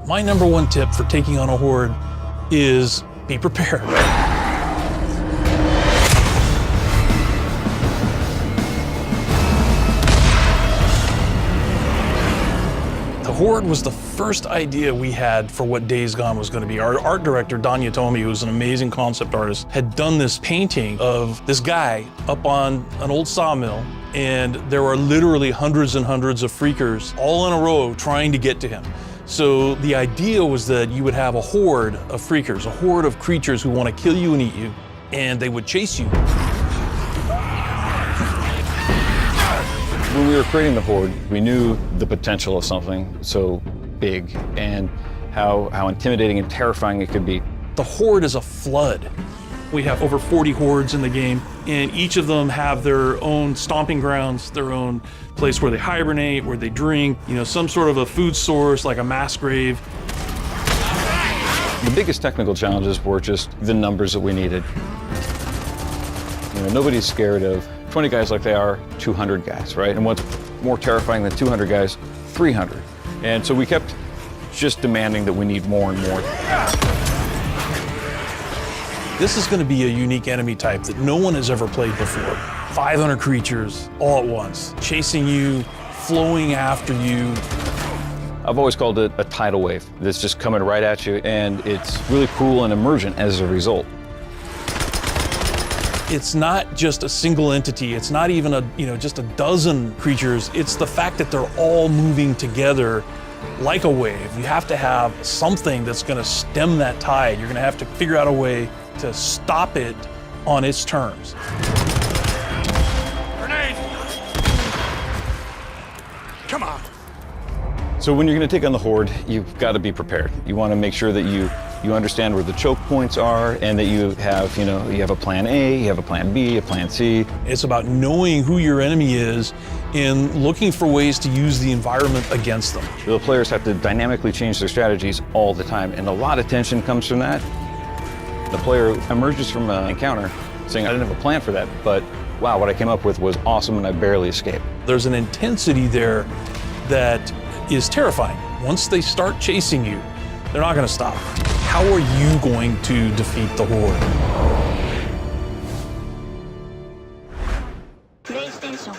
My number one tip for taking on a horde is be prepared. The Horde was the first idea we had for what Days Gone was going to be. Our art director, Don Yotomi, who's an amazing concept artist, had done this painting of this guy up on an old sawmill, and there were literally hundreds and hundreds of freakers all in a row trying to get to him. So the idea was that you would have a horde of freakers, a horde of creatures who want to kill you and eat you, and they would chase you. When we were creating the Horde, we knew the potential of something so big and how intimidating and terrifying it could be. The Horde is a flood. We have over 40 hordes in the game, and each of them have their own stomping grounds, their own place where they hibernate, where they drink, some sort of a food source like a mass grave. The biggest technical challenges were just the numbers that we needed. Nobody's scared of 20 guys like they are 200 guys, right? And what's more terrifying than 200 guys? 300. And so we kept just demanding that we need more and more. This is going to be a unique enemy type that no one has ever played before. 500 creatures all at once, chasing you, flowing after you. I've always called it a tidal wave that's just coming right at you, and it's really cool and emergent as a result. It's not just a single entity. It's not even just a dozen creatures. It's the fact that they're all moving together like a wave. You have to have something that's going to stem that tide. You're going to have to figure out a way to stop it on its terms. Grenade! Come on. So when you're going to take on the Horde, you've got to be prepared. You want to make sure that you understand where the choke points are, and that you have a plan A, you have a plan B, a plan C. It's about knowing who your enemy is and looking for ways to use the environment against them. The players have to dynamically change their strategies all the time, and a lot of tension comes from that. The player emerges from an encounter saying, I didn't have a plan for that, but wow, what I came up with was awesome and I barely escaped. There's an intensity there that is terrifying. Once they start chasing you, they're not going to stop. How are you going to defeat the Horde? PlayStation